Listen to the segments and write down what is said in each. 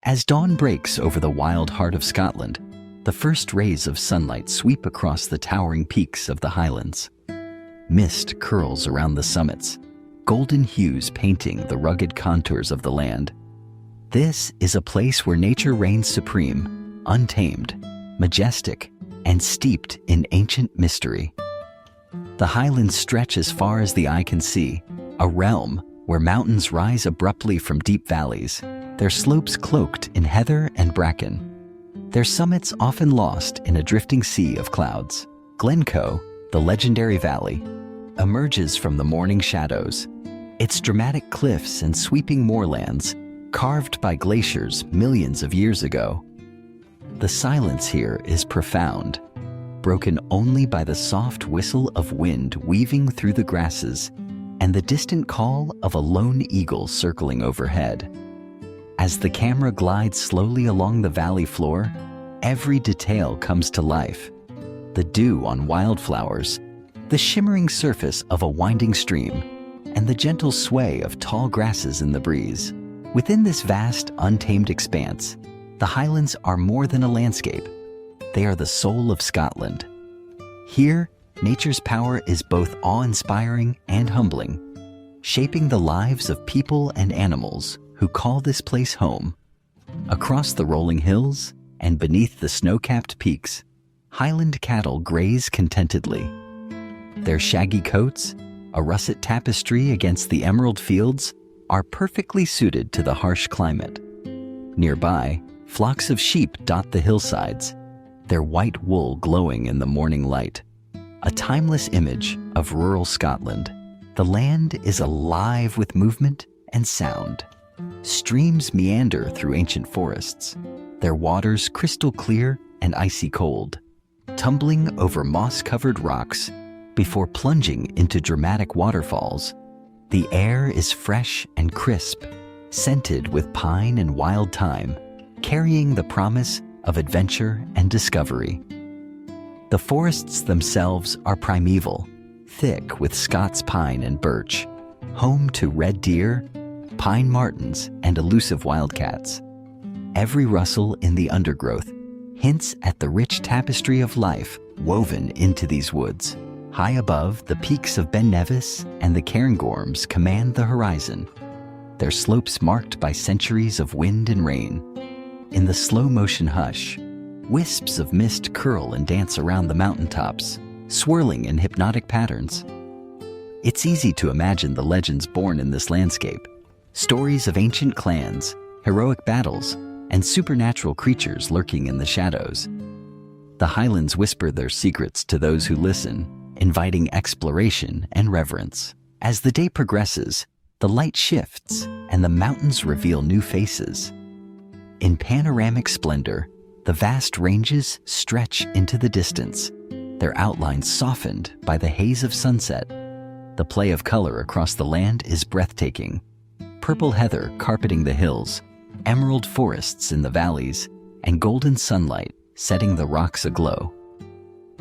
As dawn breaks over the wild heart of Scotland, the first rays of sunlight sweep across the towering peaks of the Highlands. Mist curls around the summits, golden hues painting the rugged contours of the land. This is a place where nature reigns supreme, untamed, majestic, and steeped in ancient mystery. The Highlands stretch as far as the eye can see, a realm where mountains rise abruptly from deep valleys, their slopes cloaked in heather and bracken, their summits often lost in a drifting sea of clouds. Glencoe, the legendary valley, emerges from the morning shadows, its dramatic cliffs and sweeping moorlands carved by glaciers millions of years ago. The silence here is profound, broken only by the soft whistle of wind weaving through the grasses and the distant call of a lone eagle circling overhead. As the camera glides slowly along the valley floor, every detail comes to life. The dew on wildflowers, the shimmering surface of a winding stream, and the gentle sway of tall grasses in the breeze. Within this vast, untamed expanse, the Highlands are more than a landscape. They are the soul of Scotland. Here, nature's power is both awe-inspiring and humbling, shaping the lives of people and animals who call this place home. Across the rolling hills and beneath the snow-capped peaks, Highland cattle graze contentedly. Their shaggy coats, a russet tapestry against the emerald fields, are perfectly suited to the harsh climate. Nearby, flocks of sheep dot the hillsides, their white wool glowing in the morning light. A timeless image of rural Scotland. The land is alive with movement and sound. Streams meander through ancient forests, their waters crystal clear and icy cold, tumbling over moss-covered rocks before plunging into dramatic waterfalls. The air is fresh and crisp, scented with pine and wild thyme, carrying the promise of adventure and discovery. The forests themselves are primeval, thick with Scots pine and birch, home to red deer, pine martens, and elusive wildcats. Every rustle in the undergrowth hints at the rich tapestry of life woven into these woods. High above, the peaks of Ben Nevis and the Cairngorms command the horizon, their slopes marked by centuries of wind and rain. In the slow-motion hush, wisps of mist curl and dance around the mountaintops, swirling in hypnotic patterns. It's easy to imagine the legends born in this landscape, stories of ancient clans, heroic battles, and supernatural creatures lurking in the shadows. The Highlands whisper their secrets to those who listen, inviting exploration and reverence. As the day progresses, the light shifts and the mountains reveal new faces. In panoramic splendor, the vast ranges stretch into the distance, their outlines softened by the haze of sunset. The play of color across the land is breathtaking. Purple heather carpeting the hills, emerald forests in the valleys, and golden sunlight setting the rocks aglow.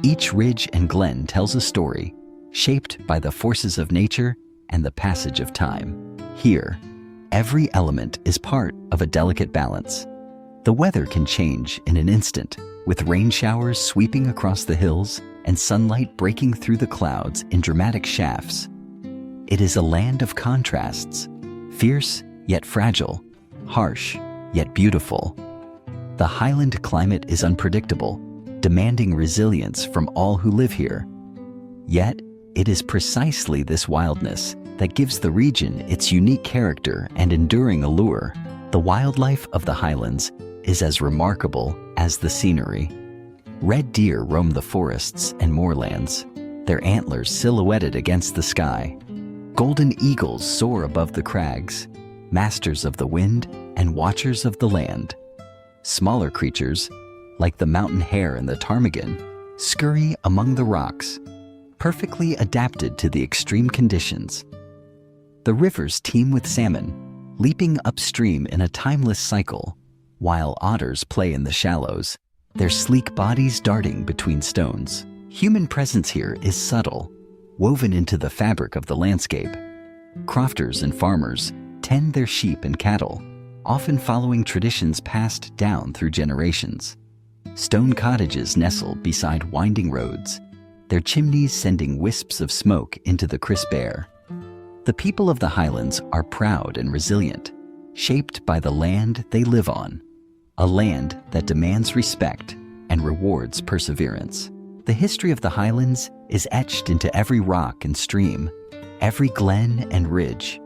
Each ridge and glen tells a story, shaped by the forces of nature and the passage of time. Here, every element is part of a delicate balance. The weather can change in an instant, with rain showers sweeping across the hills and sunlight breaking through the clouds in dramatic shafts. It is a land of contrasts, fierce yet fragile, harsh yet beautiful. The Highland climate is unpredictable, demanding resilience from all who live here. Yet, it is precisely this wildness that gives the region its unique character and enduring allure. The wildlife of the Highlands is as remarkable as the scenery. Red deer roam the forests and moorlands, their antlers silhouetted against the sky. Golden eagles soar above the crags, masters of the wind and watchers of the land. Smaller creatures, like the mountain hare and the ptarmigan, scurry among the rocks, perfectly adapted to the extreme conditions. The rivers teem with salmon, leaping upstream in a timeless cycle, while otters play in the shallows, their sleek bodies darting between stones. Human presence here is subtle, woven into the fabric of the landscape. Crofters and farmers tend their sheep and cattle, often following traditions passed down through generations. Stone cottages nestle beside winding roads, their chimneys sending wisps of smoke into the crisp air. The people of the Highlands are proud and resilient, shaped by the land they live on, a land that demands respect and rewards perseverance. The history of the Highlands is etched into every rock and stream, every glen and ridge.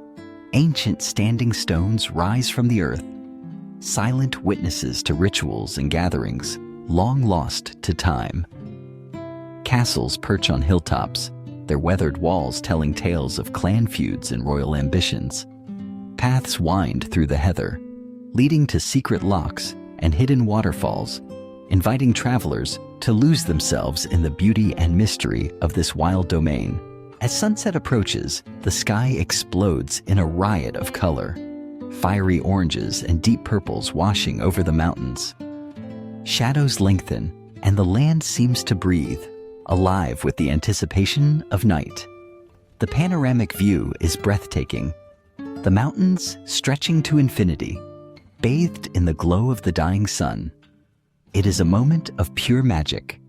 Ancient standing stones rise from the earth, silent witnesses to rituals and gatherings long lost to time. Castles perch on hilltops, their weathered walls telling tales of clan feuds and royal ambitions. Paths wind through the heather, leading to secret lochs and hidden waterfalls, inviting travelers to lose themselves in the beauty and mystery of this wild domain. As sunset approaches, the sky explodes in a riot of color, fiery oranges and deep purples washing over the mountains. Shadows lengthen, and the land seems to breathe, alive with the anticipation of night. The panoramic view is breathtaking, the mountains stretching to infinity, bathed in the glow of the dying sun. It is a moment of pure magic,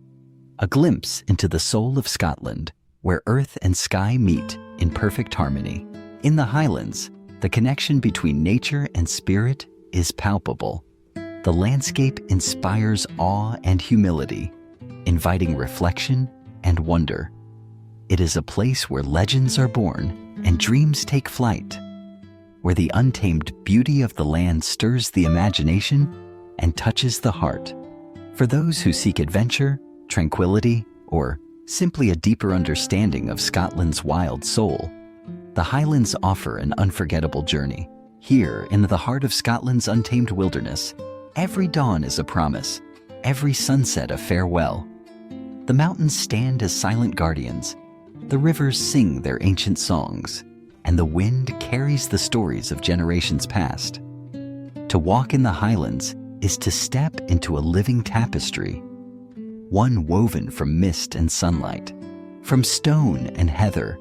a glimpse into the soul of Scotland, where earth and sky meet in perfect harmony. In the Highlands, the connection between nature and spirit is palpable. The landscape inspires awe and humility, inviting reflection and wonder. It is a place where legends are born and dreams take flight, where the untamed beauty of the land stirs the imagination and touches the heart. For those who seek adventure, tranquility, or simply a deeper understanding of Scotland's wild soul, the Highlands offer an unforgettable journey. Here, in the heart of Scotland's untamed wilderness, every dawn is a promise, every sunset a farewell. The mountains stand as silent guardians, the rivers sing their ancient songs, and the wind carries the stories of generations past. To walk in the Highlands is to step into a living tapestry, one woven from mist and sunlight, from stone and heather,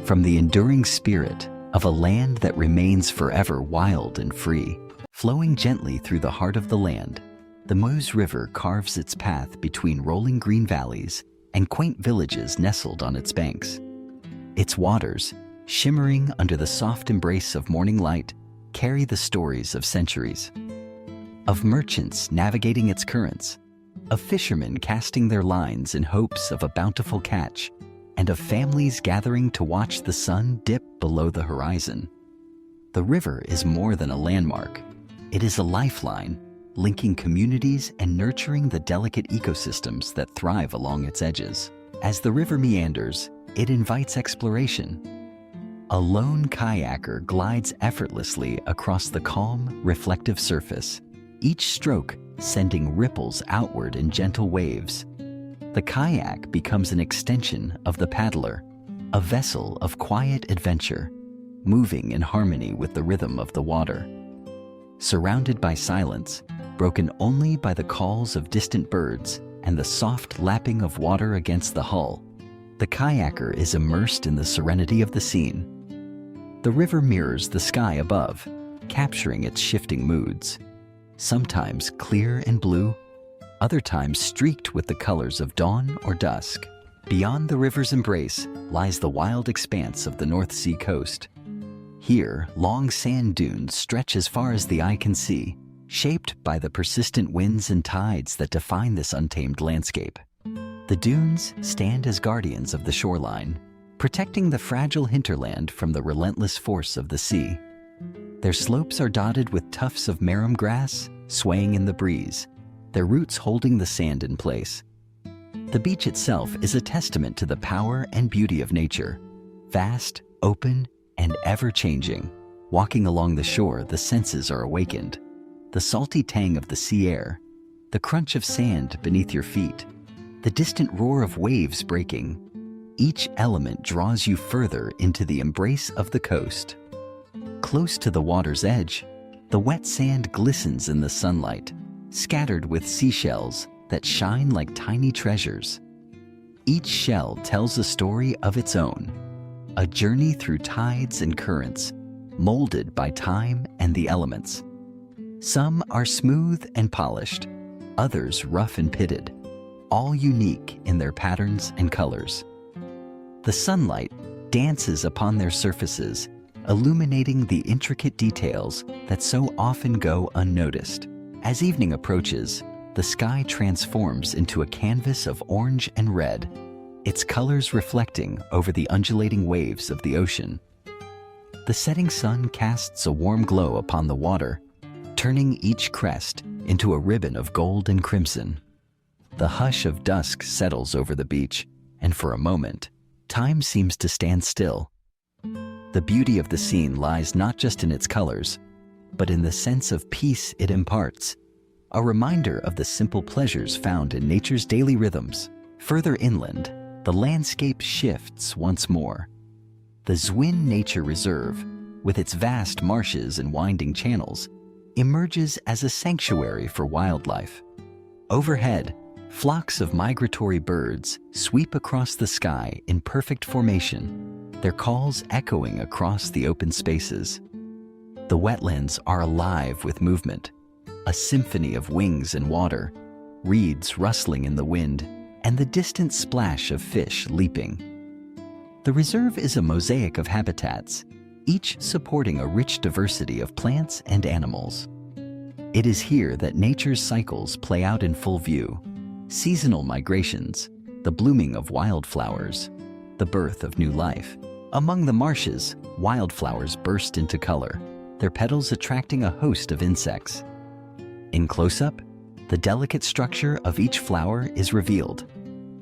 from the enduring spirit of a land that remains forever wild and free. Flowing gently through the heart of the land, the Meuse River carves its path between rolling green valleys and quaint villages nestled on its banks. Its waters, shimmering under the soft embrace of morning light, carry the stories of centuries. Of merchants navigating its currents, of fishermen casting their lines in hopes of a bountiful catch, and of families gathering to watch the sun dip below the horizon. The river is more than a landmark. It is a lifeline, linking communities and nurturing the delicate ecosystems that thrive along its edges. As the river meanders, it invites exploration. A lone kayaker glides effortlessly across the calm, reflective surface, each stroke sending ripples outward in gentle waves. The kayak becomes an extension of the paddler, a vessel of quiet adventure, moving in harmony with the rhythm of the water. Surrounded by silence, broken only by the calls of distant birds and the soft lapping of water against the hull, the kayaker is immersed in the serenity of the scene. The river mirrors the sky above, capturing its shifting moods, sometimes clear and blue, other times streaked with the colors of dawn or dusk. Beyond the river's embrace lies the wild expanse of the North Sea coast. Here, long sand dunes stretch as far as the eye can see, shaped by the persistent winds and tides that define this untamed landscape. The dunes stand as guardians of the shoreline, protecting the fragile hinterland from the relentless force of the sea. Their slopes are dotted with tufts of marram grass swaying in the breeze, their roots holding the sand in place. The beach itself is a testament to the power and beauty of nature, vast, open, and ever-changing. Walking along the shore, the senses are awakened. The salty tang of the sea air, the crunch of sand beneath your feet, the distant roar of waves breaking. Each element draws you further into the embrace of the coast. Close to the water's edge, the wet sand glistens in the sunlight, scattered with seashells that shine like tiny treasures. Each shell tells a story of its own, a journey through tides and currents, molded by time and the elements. Some are smooth and polished, others rough and pitted, all unique in their patterns and colors. The sunlight dances upon their surfaces, illuminating the intricate details that so often go unnoticed. As evening approaches, the sky transforms into a canvas of orange and red, its colors reflecting over the undulating waves of the ocean. The setting sun casts a warm glow upon the water, turning each crest into a ribbon of gold and crimson. The hush of dusk settles over the beach, and for a moment, time seems to stand still. The beauty of the scene lies not just in its colors, but in the sense of peace it imparts, a reminder of the simple pleasures found in nature's daily rhythms. Further inland, the landscape shifts once more. The Zwin Nature Reserve, with its vast marshes and winding channels, emerges as a sanctuary for wildlife. Overhead, flocks of migratory birds sweep across the sky in perfect formation, their calls echoing across the open spaces. The wetlands are alive with movement, a symphony of wings and water, reeds rustling in the wind, and the distant splash of fish leaping. The reserve is a mosaic of habitats, each supporting a rich diversity of plants and animals. It is here that nature's cycles play out in full view: seasonal migrations, the blooming of wildflowers, the birth of new life. Among the marshes, wildflowers burst into color, their petals attracting a host of insects. In close-up, the delicate structure of each flower is revealed,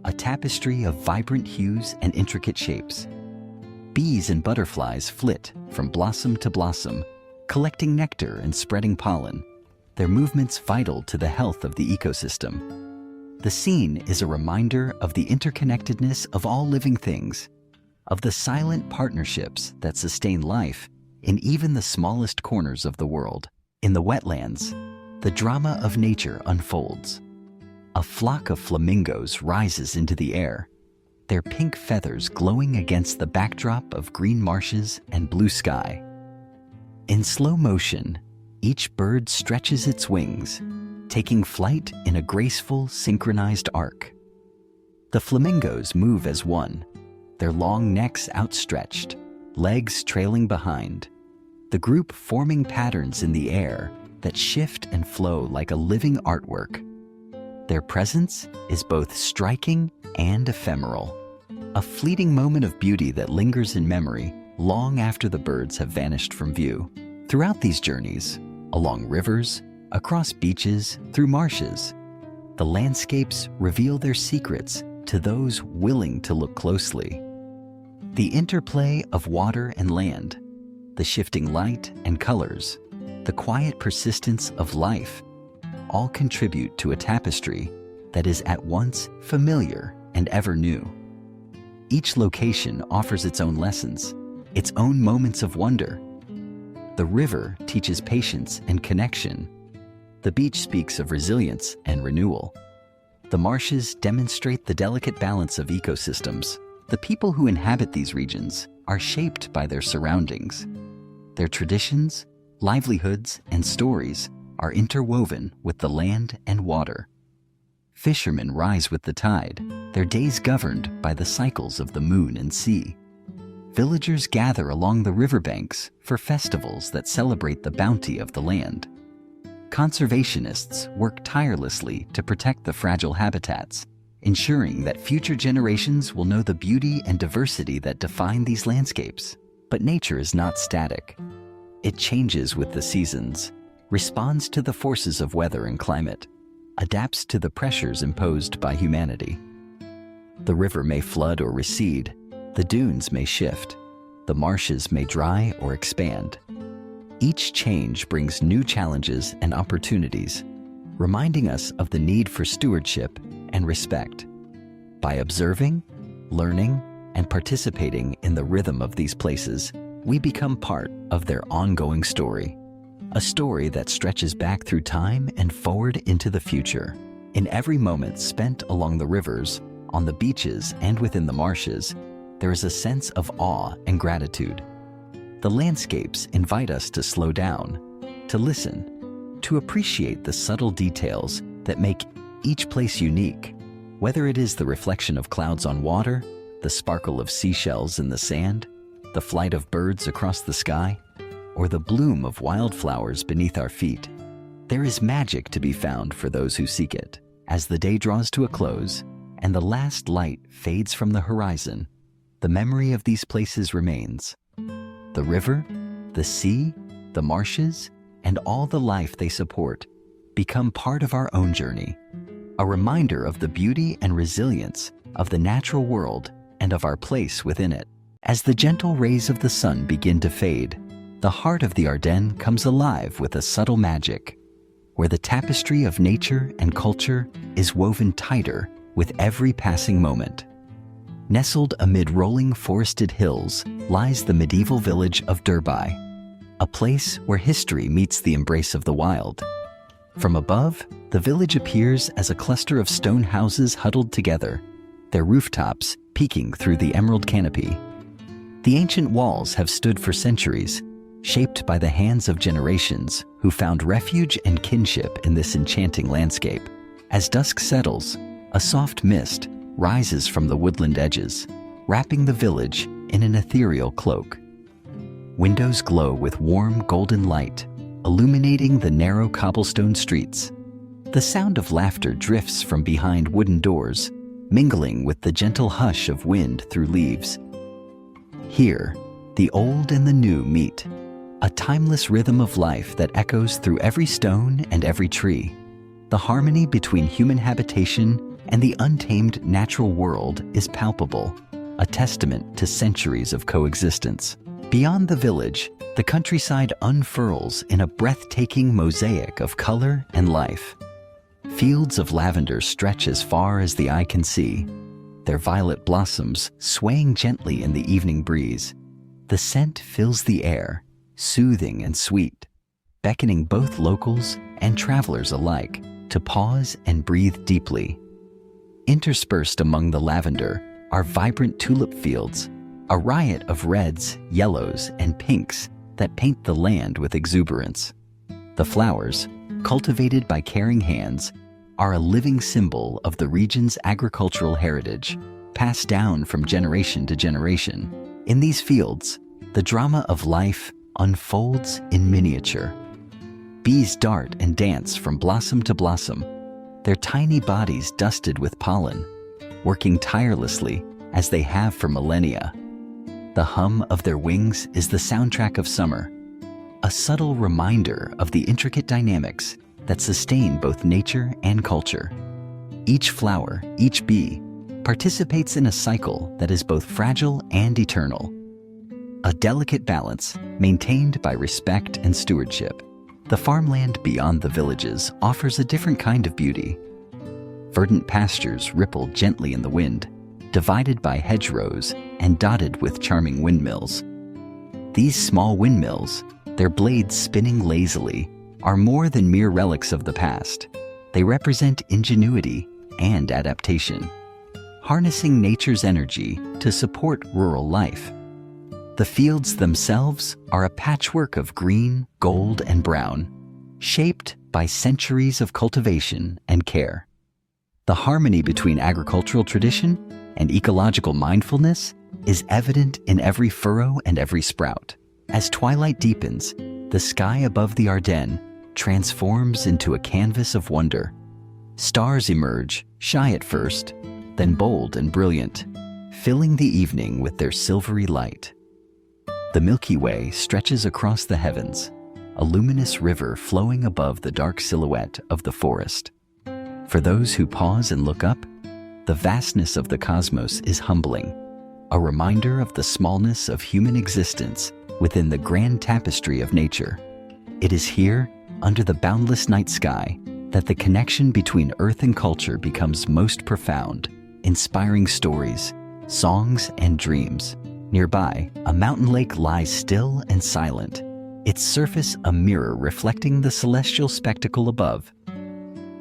a tapestry of vibrant hues and intricate shapes. Bees and butterflies flit from blossom to blossom, collecting nectar and spreading pollen, their movements vital to the health of the ecosystem. The scene is a reminder of the interconnectedness of all living things, of the silent partnerships that sustain life in even the smallest corners of the world. In the wetlands, the drama of nature unfolds. A flock of flamingos rises into the air, their pink feathers glowing against the backdrop of green marshes and blue sky. In slow motion, each bird stretches its wings, taking flight in a graceful, synchronized arc. The flamingos move as one, their long necks outstretched, legs trailing behind, the group forming patterns in the air that shift and flow like a living artwork. Their presence is both striking and ephemeral, a fleeting moment of beauty that lingers in memory long after the birds have vanished from view. Throughout these journeys, along rivers, across beaches, through marshes, the landscapes reveal their secrets to those willing to look closely. The interplay of water and land, the shifting light and colors, the quiet persistence of life, all contribute to a tapestry that is at once familiar and ever new. Each location offers its own lessons, its own moments of wonder. The river teaches patience and connection. The beach speaks of resilience and renewal. The marshes demonstrate the delicate balance of ecosystems. The people who inhabit these regions are shaped by their surroundings. Their traditions, livelihoods, and stories are interwoven with the land and water. Fishermen rise with the tide, their days governed by the cycles of the moon and sea. Villagers gather along the riverbanks for festivals that celebrate the bounty of the land. Conservationists work tirelessly to protect the fragile habitats, ensuring that future generations will know the beauty and diversity that define these landscapes. But nature is not static. It changes with the seasons, responds to the forces of weather and climate, adapts to the pressures imposed by humanity. The river may flood or recede, the dunes may shift, the marshes may dry or expand. Each change brings new challenges and opportunities, reminding us of the need for stewardship and respect. By observing, learning, and participating in the rhythm of these places, we become part of their ongoing story, a story that stretches back through time and forward into the future. In every moment spent along the rivers, on the beaches, and within the marshes, there is a sense of awe and gratitude. The landscapes invite us to slow down, to listen, to appreciate the subtle details that make each place unique. Whether it is the reflection of clouds on water, the sparkle of seashells in the sand, the flight of birds across the sky, or the bloom of wildflowers beneath our feet, there is magic to be found for those who seek it. As the day draws to a close and the last light fades from the horizon, the memory of these places remains. The river, the sea, the marshes, and all the life they support become part of our own journey, a reminder of the beauty and resilience of the natural world and of our place within it. As the gentle rays of the sun begin to fade, the heart of the Ardennes comes alive with a subtle magic, where the tapestry of nature and culture is woven tighter with every passing moment. Nestled amid rolling forested hills lies the medieval village of Derby, a place where history meets the embrace of the wild. From above, the village appears as a cluster of stone houses huddled together, their rooftops peeking through the emerald canopy. The ancient walls have stood for centuries, shaped by the hands of generations who found refuge and kinship in this enchanting landscape. As dusk settles, a soft mist rises from the woodland edges, wrapping the village in an ethereal cloak. Windows glow with warm golden light, illuminating the narrow cobblestone streets. The sound of laughter drifts from behind wooden doors, mingling with the gentle hush of wind through leaves. Here, the old and the new meet, a timeless rhythm of life that echoes through every stone and every tree. The harmony between human habitation and the untamed natural world is palpable, a testament to centuries of coexistence. Beyond the village, the countryside unfurls in a breathtaking mosaic of color and life. Fields of lavender stretch as far as the eye can see, their violet blossoms swaying gently in the evening breeze. The scent fills the air, soothing and sweet, beckoning both locals and travelers alike to pause and breathe deeply. Interspersed among the lavender are vibrant tulip fields, a riot of reds, yellows, and pinks that paint the land with exuberance. The flowers, cultivated by caring hands, are a living symbol of the region's agricultural heritage, passed down from generation to generation. In these fields, the drama of life unfolds in miniature. Bees dart and dance from blossom to blossom, their tiny bodies dusted with pollen, working tirelessly as they have for millennia. The hum of their wings is the soundtrack of summer, a subtle reminder of the intricate dynamics that sustain both nature and culture. Each flower, each bee, participates in a cycle that is both fragile and eternal, a delicate balance maintained by respect and stewardship. The farmland beyond the villages offers a different kind of beauty. Verdant pastures ripple gently in the wind, divided by hedgerows and dotted with charming windmills. These small windmills, their blades spinning lazily, are more than mere relics of the past. They represent ingenuity and adaptation, harnessing nature's energy to support rural life. The fields themselves are a patchwork of green, gold, and brown, shaped by centuries of cultivation and care. The harmony between agricultural tradition and ecological mindfulness is evident in every furrow and every sprout. As twilight deepens, the sky above the Ardennes transforms into a canvas of wonder. Stars emerge, shy at first, then bold and brilliant, filling the evening with their silvery light. The Milky Way stretches across the heavens, a luminous river flowing above the dark silhouette of the forest. For those who pause and look up, the vastness of the cosmos is humbling, a reminder of the smallness of human existence within the grand tapestry of nature. It is here, under the boundless night sky, that the connection between earth and culture becomes most profound, inspiring stories, songs, and dreams. Nearby, a mountain lake lies still and silent, its surface a mirror reflecting the celestial spectacle above.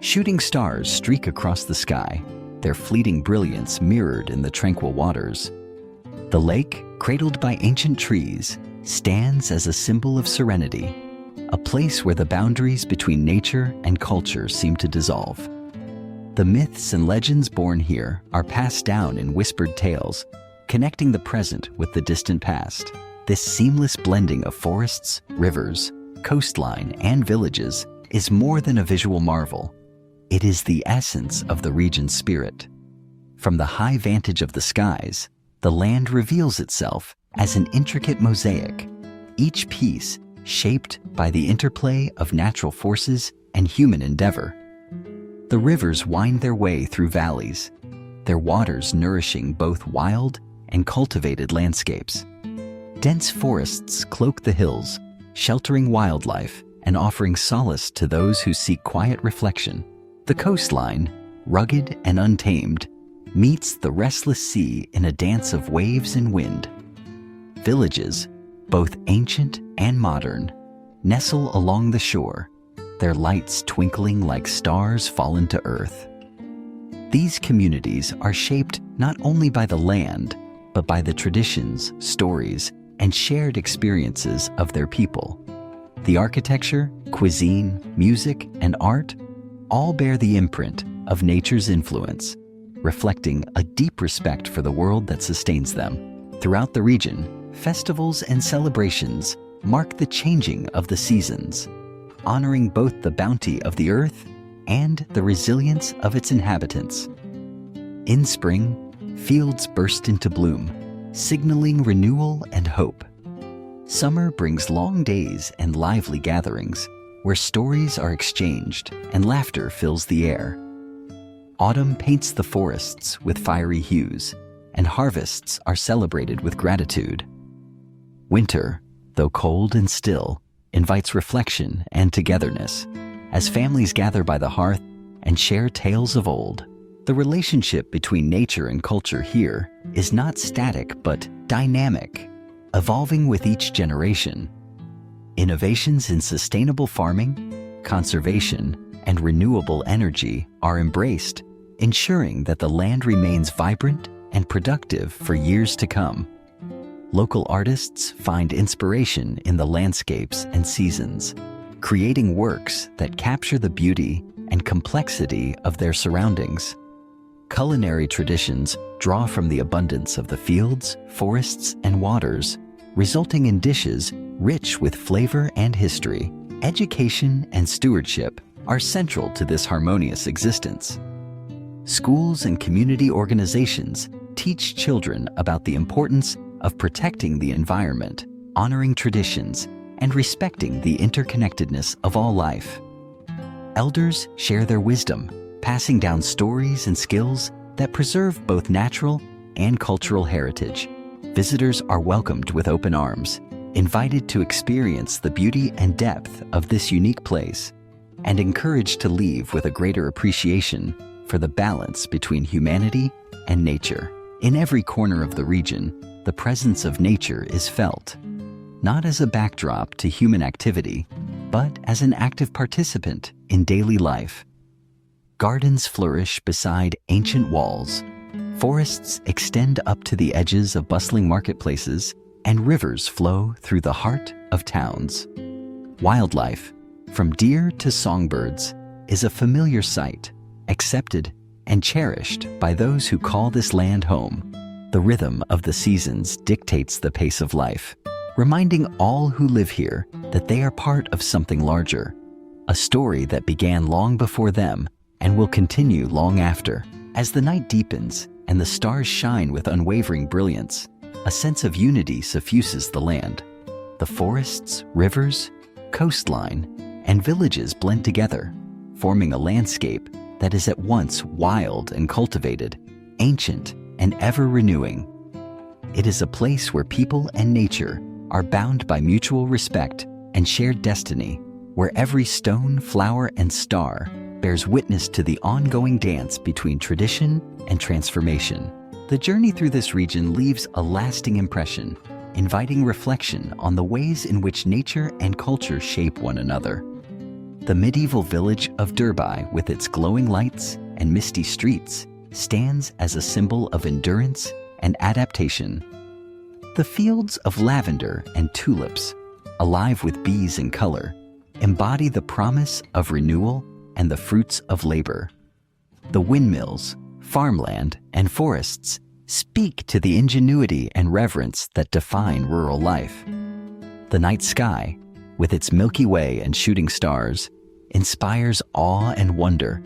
Shooting stars streak across the sky, their fleeting brilliance mirrored in the tranquil waters. The lake, cradled by ancient trees, stands as a symbol of serenity, a place where the boundaries between nature and culture seem to dissolve. The myths and legends born here are passed down in whispered tales, connecting the present with the distant past. This seamless blending of forests, rivers, coastline, and villages is more than a visual marvel. It is the essence of the region's spirit. From the high vantage of the skies, the land reveals itself as an intricate mosaic, each piece shaped by the interplay of natural forces and human endeavor. The rivers wind their way through valleys, their waters nourishing both wild and cultivated landscapes. Dense forests cloak the hills, sheltering wildlife and offering solace to those who seek quiet reflection. The coastline, rugged and untamed, meets the restless sea in a dance of waves and wind. Villages, both ancient and modern, nestle along the shore, their lights twinkling like stars fallen to earth. These communities are shaped not only by the land, but by the traditions, stories, and shared experiences of their people. The architecture, cuisine, music, and art all bear the imprint of nature's influence, reflecting a deep respect for the world that sustains them. Throughout the region, festivals and celebrations mark the changing of the seasons, honoring both the bounty of the earth and the resilience of its inhabitants. In spring, fields burst into bloom, signaling renewal and hope. Summer brings long days and lively gatherings where stories are exchanged and laughter fills the air. Autumn paints the forests with fiery hues, and harvests are celebrated with gratitude. Winter, though cold and still, invites reflection and togetherness as families gather by the hearth and share tales of old. The relationship between nature and culture here is not static but dynamic, evolving with each generation. Innovations in sustainable farming, conservation, and renewable energy are embraced, ensuring that the land remains vibrant and productive for years to come. Local artists find inspiration in the landscapes and seasons, creating works that capture the beauty and complexity of their surroundings. Culinary traditions draw from the abundance of the fields, forests, and waters, resulting in dishes rich with flavor and history. Education and stewardship are central to this harmonious existence. Schools and community organizations teach children about the importance of protecting the environment, honoring traditions, and respecting the interconnectedness of all life. Elders share their wisdom, passing down stories and skills that preserve both natural and cultural heritage. Visitors are welcomed with open arms, invited to experience the beauty and depth of this unique place, and encouraged to leave with a greater appreciation for the balance between humanity and nature. In every corner of the region, the presence of nature is felt, not as a backdrop to human activity, but as an active participant in daily life. Gardens flourish beside ancient walls, forests extend up to the edges of bustling marketplaces, and rivers flow through the heart of towns. Wildlife, from deer to songbirds, is a familiar sight, accepted and cherished by those who call this land home. The rhythm of the seasons dictates the pace of life, reminding all who live here that they are part of something larger, a story that began long before them and will continue long after. As the night deepens and the stars shine with unwavering brilliance, a sense of unity suffuses the land. The forests, rivers, coastline, and villages blend together, forming a landscape that is at once wild and cultivated, ancient and ever-renewing. It is a place where people and nature are bound by mutual respect and shared destiny, where every stone, flower, and star bears witness to the ongoing dance between tradition and transformation. The journey through this region leaves a lasting impression, inviting reflection on the ways in which nature and culture shape one another. The medieval village of Derby, with its glowing lights and misty streets, stands as a symbol of endurance and adaptation. The fields of lavender and tulips, alive with bees and color, embody the promise of renewal and the fruits of labor. The windmills, farmland, and forests speak to the ingenuity and reverence that define rural life. The night sky, with its Milky Way and shooting stars, inspires awe and wonder,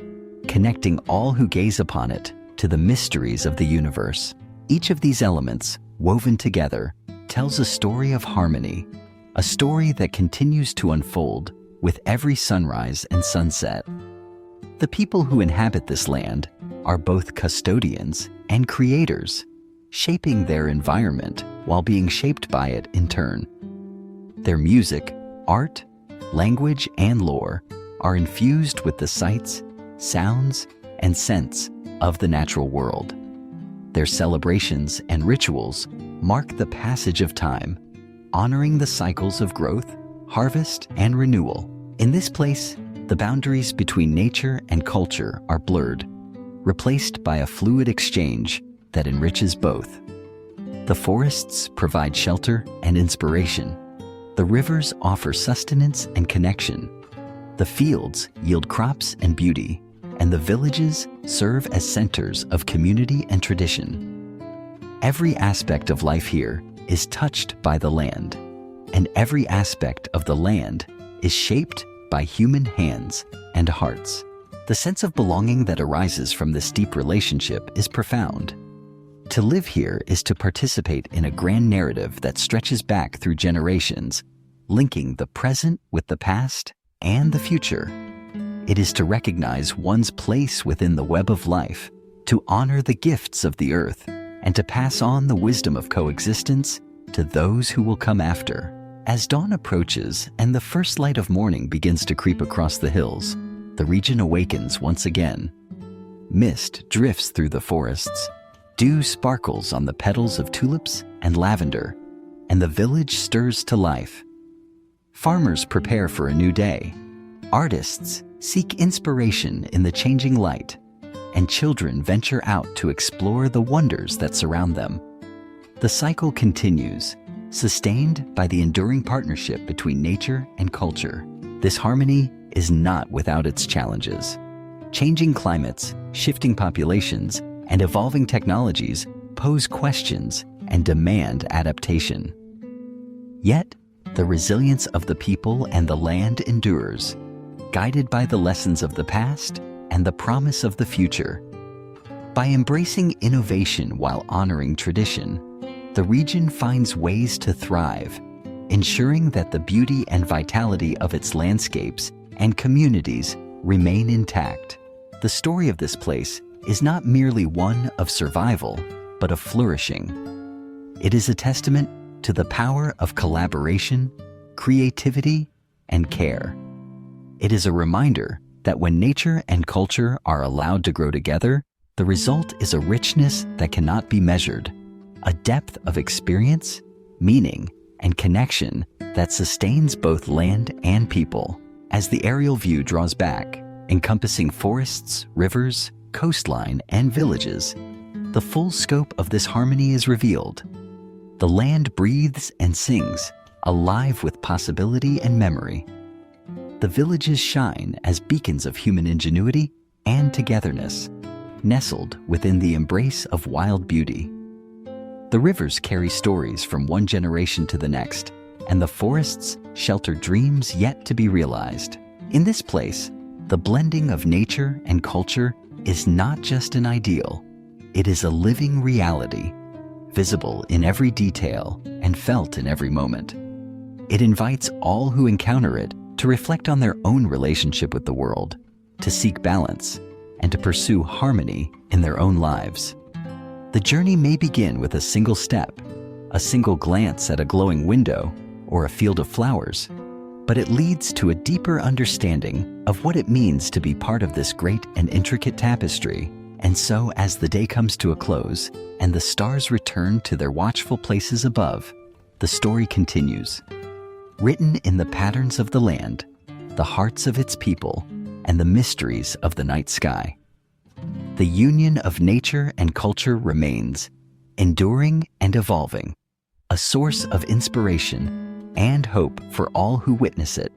connecting all who gaze upon it to the mysteries of the universe. Each of these elements, woven together, tells a story of harmony, a story that continues to unfold with every sunrise and sunset. The people who inhabit this land are both custodians and creators, shaping their environment while being shaped by it in turn. Their music, art, language, and lore are infused with the sights, sounds, and scents of the natural world. Their celebrations and rituals mark the passage of time, honoring the cycles of growth, harvest, and renewal. In this place, the boundaries between nature and culture are blurred, replaced by a fluid exchange that enriches both. The forests provide shelter and inspiration. The rivers offer sustenance and connection. The fields yield crops and beauty, and the villages serve as centers of community and tradition. Every aspect of life here is touched by the land, and every aspect of the land is shaped by human hands and hearts. The sense of belonging that arises from this deep relationship is profound. To live here is to participate in a grand narrative that stretches back through generations, linking the present with the past and the future. It is to recognize one's place within the web of life, to honor the gifts of the earth, and to pass on the wisdom of coexistence to those who will come after. As dawn approaches and the first light of morning begins to creep across the hills, the region awakens once again. Mist drifts through the forests, dew sparkles on the petals of tulips and lavender, and the village stirs to life. Farmers prepare for a new day. Artists seek inspiration in the changing light, and children venture out to explore the wonders that surround them. The cycle continues, sustained by the enduring partnership between nature and culture. This harmony is not without its challenges. Changing climates, shifting populations, and evolving technologies pose questions and demand adaptation. Yet, the resilience of the people and the land endures, guided by the lessons of the past and the promise of the future. By embracing innovation while honoring tradition, the region finds ways to thrive, ensuring that the beauty and vitality of its landscapes and communities remain intact. The story of this place is not merely one of survival, but of flourishing. It is a testament to the power of collaboration, creativity, and care. It is a reminder that when nature and culture are allowed to grow together, the result is a richness that cannot be measured, a depth of experience, meaning, and connection that sustains both land and people. As the aerial view draws back, encompassing forests, rivers, coastline, and villages, the full scope of this harmony is revealed. The land breathes and sings, alive with possibility and memory. The villages shine as beacons of human ingenuity and togetherness, nestled within the embrace of wild beauty. The rivers carry stories from one generation to the next, and the forests shelter dreams yet to be realized. In this place, the blending of nature and culture is not just an ideal, it is a living reality, visible in every detail and felt in every moment. It invites all who encounter it to reflect on their own relationship with the world, to seek balance, and to pursue harmony in their own lives. The journey may begin with a single step, a single glance at a glowing window, or a field of flowers, but it leads to a deeper understanding of what it means to be part of this great and intricate tapestry. And so, as the day comes to a close and the stars return to their watchful places above, the story continues. Written in the patterns of the land, the hearts of its people, and the mysteries of the night sky. The union of nature and culture remains, enduring and evolving, a source of inspiration and hope for all who witness it.